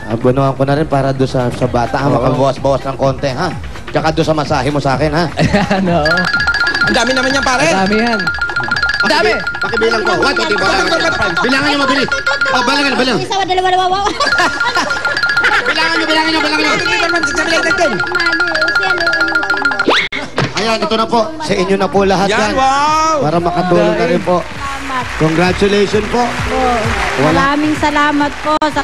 Abunuhan ko na rin para doon sa bata, ha? Makabawas-bawas ng konti, ha? Tsaka doon sa masahe mo sa akin, ha? Ano? Ang dami naman yan, pare. Ang dami yan. Ang dami! Pakibilang ko. 1, 2, 3, 4, 5. Bilangan nyo mabilis. Oh, balangan, balang. Isa, dalawa, wow. Bilangan nyo. Ayan, ito na po. Sa inyo na po lahat yan. Wow! Para makatulong na rin po. Congratulations po. Maraming salamat po sa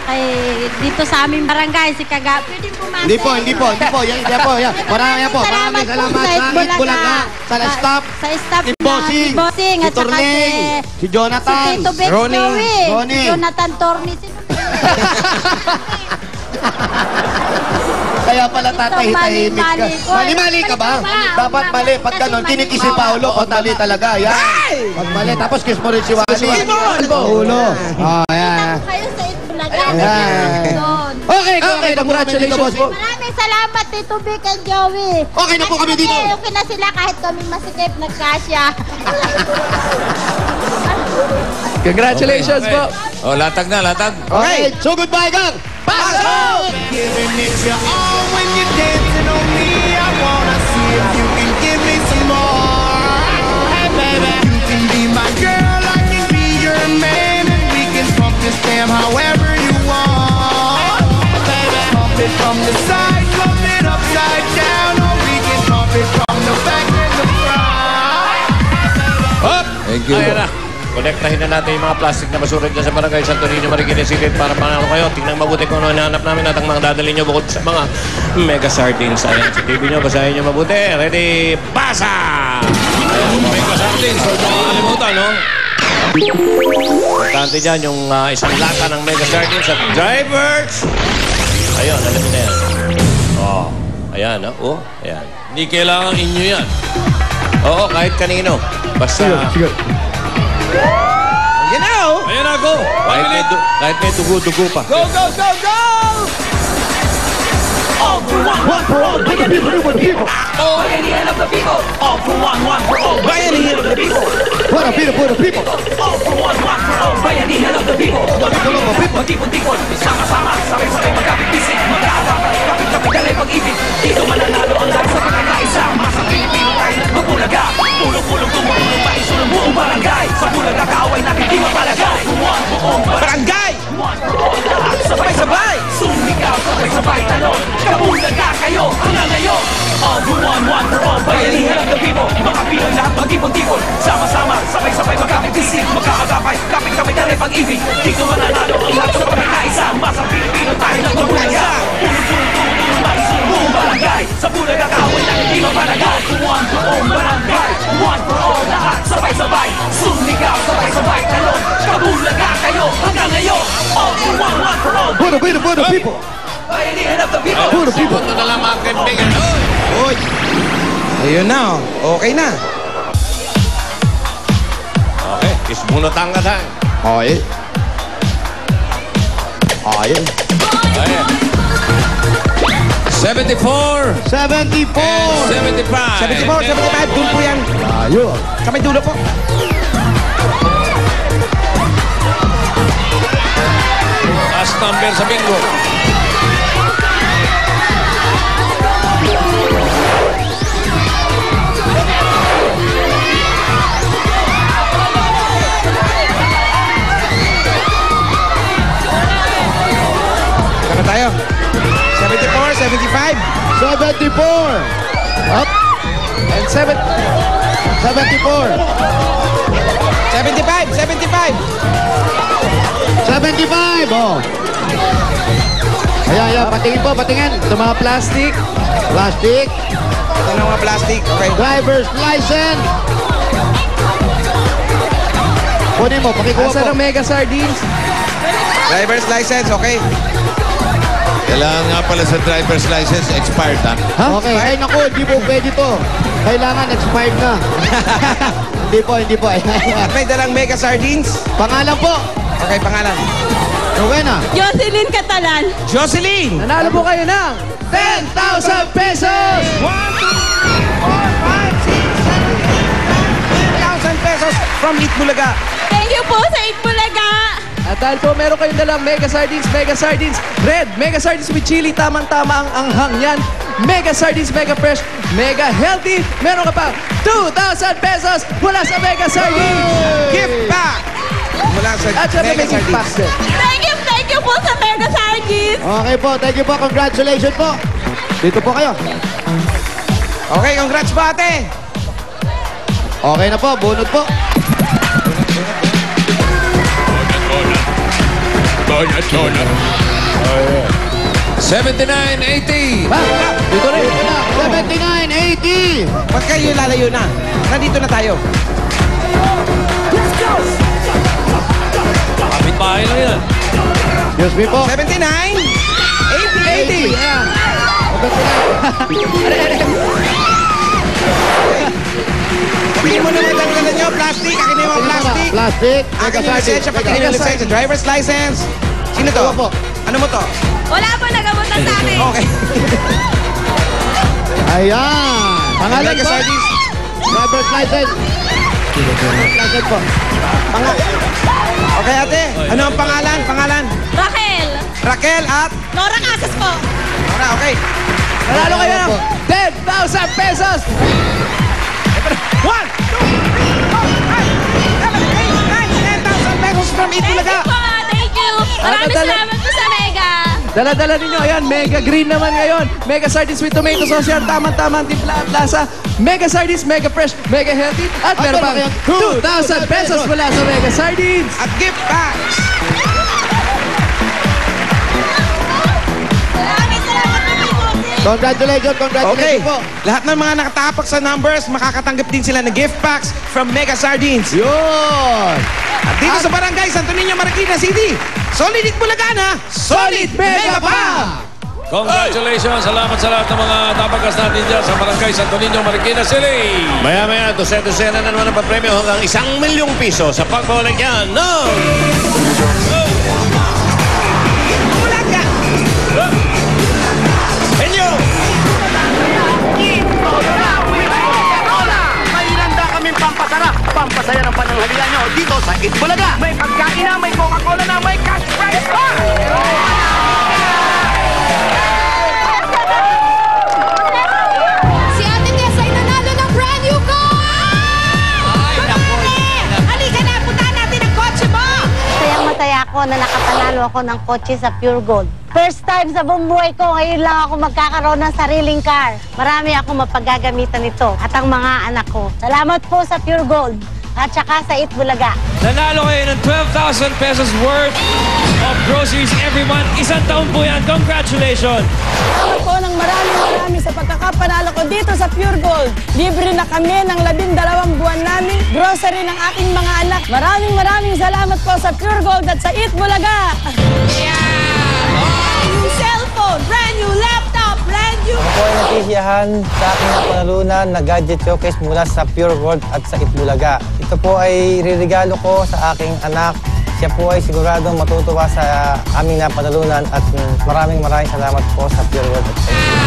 dito sa aming barangay, si Kaga. Pwede pumasok. Hindi po. Yan po. Maraming salamat sa Itbulaga, sa staff, sa staff si na, si Bossing, si at saka Torning, si Jonathan, si Tito Bex, Ronnie. si Jonathan Torni, Kaya pala tatahimik ka. Mali ka ba? Dapat mali. Pag ganun, kinikis si Paolo. Pag mali talaga. Yan. Pag mali. Tapos kiss mo rin si Wally. Paolo. Ayan. kayo sa Itbulaga. Okay, congratulations po. Maraming salamat, Tito Vic and Joey. Okay na po kami dito. Okay na sila kahit kami masikip, nagkasya. Congratulations po. Oh, latag na, latag. Okay, so goodbye, gang. Pasok! Giving it your all when you're dancing on me. I wanna see if you can give me some more. Hey, baby. You can be my girl, I can be your man, and we can pump this jam however you want. Baby, pump it from the side, pump it upside down, or we can pump it from the back and the front. Hop! Thank you. Ayan na. Konektahin na natin yung mga plastic na basura dyan sa Barangay Santo Niño, Marikina City para panalo kayo. Tingnan mabuti kung ano hinahanap namin at ang mga dadalhin nyo bukod sa mga mega sardines. Ayan sa TV nyo, basahin nyo mabuti. Ready? Basa! Ayan, mega sardines. Huwag mo kakalimutan, no? Importante dyan yung isang lata ng mega sardines at drivers. Ayun, alam mo na yan. Oh, ayan, oh. Ayan. Hindi kailangan inyo yan. Oo, kahit kanino. Basta... Sige. You know! Ayan na, go! Kahit may dugo-dugo pa. Go, go, go, go! All for all, for the people. All in the end of the people. All for one for all, by the hand of the people. For the people. All for one for all, by the hand of the people. Magtipon-tipon, sama-sama, sabay-sabay magkapit-bisig, mag-aagapan, kapit-kapit dalay pag-ibig. Dito mananalo ang lahat sa pagkakaisa. Masang Pilipino tayo magpulaga. Pulong-pulong tumulong, maisulong buong barangay. Sa bulaga kaaway natin di mapalagay. Buong Barangay! one for all, lahat sabay-sabay. Sumigaw, sabay-sabay talon. Kabulaga kayo hanggang ngayon. All for all, bayanihan of the people. Mga Pinoy lahat magtipon-tipon. Sama-sama, sabay-sabay magkapit-isip. Magkakagapay, kapit-kapit na rin pag-ibig. Dito mananalo ang lahat sa pagkakaisa. Masang Pilipino tayo ng magbulaga. Pulong-pulong, maisulong buong barangay. Sa bulaga kaaway natin di mapalagay. One for all, barangay. One for all, lahat sabay-sabay. Sumigaw, sabay-sabay talon. Kabulaga kayo hanggang ngayon. All for all. For the people. Bayanihan of the people. For the people. Ito na lang mga kaibigan. Uy. Ayun na, oh. Okay na. Okay, isbunutan ka tayo. Okay. Okay. Ayan. 74 74. and 75. 74, 75, dulo po yan. Ayun. Kamay dulo po. Last number sa bingo. Kano tayo? 74, 75, 74. Up. and 7, 74. 75, 75. 75. Oh. Ayan. Patingin. Ito mga plastic. Plastic. Ito na mga plastic. Okay. Driver's license. Kunin mo, pakikuha Asa po. ng mega sardines? Driver's license, okay. Kailangan nga pala sa driver's license, expired ha? Ha? Okay. Ay, naku, hindi po pwede to. Kailangan expired na. Hindi po. At may dalang mega sardines. Pangalan po. Okay, pangalan. Rowena. Jocelyn Catalan. Jocelyn! Nanalo po kayo ng 10,000 pesos! 1, 2, 3, 4, 5, 6, 7, 8, 9, 10,000 pesos from Itbulaga. Thank you po sa Itbulaga. At dahil po meron kayong dalang Mega Sardines, Red, Mega Sardines with chili, tamang-tama ang anghang yan. Mega Sardines, Mega Fresh, Mega Healthy. Meron ka pa 2,000 pesos mula sa Mega Sardines. Gift back! Mula sa At syempre Mega may gift packs Sardines. din. Thank you po sa Mega Sardines. Okay po, thank you po. Congratulations po. Dito po kayo. Okay, congrats po ate! Okay na po, bunot po. Donut, donut. 79-80. Ba? Dito rin. 79-80. Ba't kayo lalayo na? Nandito na tayo. Kapit bahay lang yan. Excuse me po. 79, 80. 80. Ayan. Hindi mo naman tanggalan nyo, plastic. Akin na yung mga plastic. Plastic. Akin yung lisensya, pati yung lisensya. Driver's license. Sino to? Ano po? Ano mo to? Wala po nagabutan sa amin. Okay. Ayan. Pangalan Mega po? Sardines. Driver's license. License po. Okay ate, ano ang pangalan? Pangalan? Raquel. Raquel at? Nora Casas po. Ora, okay. Nanalo kayo ng 10,000 pesos. 1, 2, 3, 4, 5, 6, 7, 8, 9, 10,000 pesos from Itulaga. Thank you. Maraming salamat po sa Mega. Dala-dala ninyo. Ayan, Mega Green naman ngayon. Mega Sardines with tomato sauce yan. Tama-tama ang timpla at lasa. Mega Sardines, Mega Fresh, Mega Healthy. At meron pang 2,000 pesos mula sa Mega Sardines. At gift packs. Maraming salamat po. Congratulations, Okay, congratulations po. lahat ng mga nakatapak sa numbers, makakatanggap din sila ng gift packs from Mega Sardines. Yun. At dito sa Barangay Santo Niño, Marikina City, Solid Itbulaga, Solid Mega pa! Congratulations! Salamat sa lahat ng mga napagas natin dyan sa Barangay Santo Niño, Marikina City. Maya-maya, dosena na naman ang papremyo hanggang 1,000,000 piso sa pagbawaligyan ng... Itbulaga! Henyo! May inanda kaming pampasarap, pampasaya ng pananghalian nyo dito sa Itbulaga. May pagkain na, may Coca-Cola na, may cash prize pa! Si Ate Tess ay nanalo ng brand new car! Halika na, puntahan natin ang kotse mo! Masayang-masaya ako na nakapanalo ako ng kotse sa Pure Gold. First time sa buong buhay ko, ngayon lang ako magkakaroon ng sariling car. Marami ako mapagagamitan nito at ang mga anak ko. Salamat po sa Pure Gold at saka sa Itbulaga. Nanalo kayo ng 12,000 pesos worth of groceries every month. Isang taon po yan. Congratulations! Salamat po ng marami sa pagkakapanalo ko dito sa Pure Gold. Libre na kami ng 12 buwan namin grocery ng aking mga anak. Maraming salamat po sa Pure Gold at sa Itbulaga. Brand new cellphone, brand new laptop, brand new... Ako ay natisiyahan sa aking napanalunan na gadget showcase mula sa Pure Gold at sa Itbulaga. Ito po ay ririgalo ko sa aking anak. Siya po ay siguradong matutuwa sa aming napanalunan at maraming salamat po sa Pure Gold at sa Itbulaga.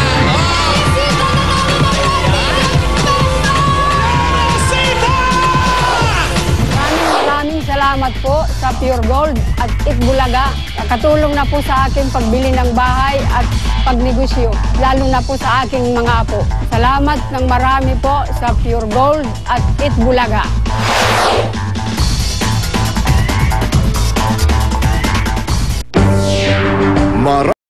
Maraming salamat po sa Pure Gold at Itbulaga. Nakatulong na po sa akin pagbili ng bahay at pagnegosyo, lalo na po sa aking mga apo. Salamat ng marami po sa Pure Gold at Itbulaga.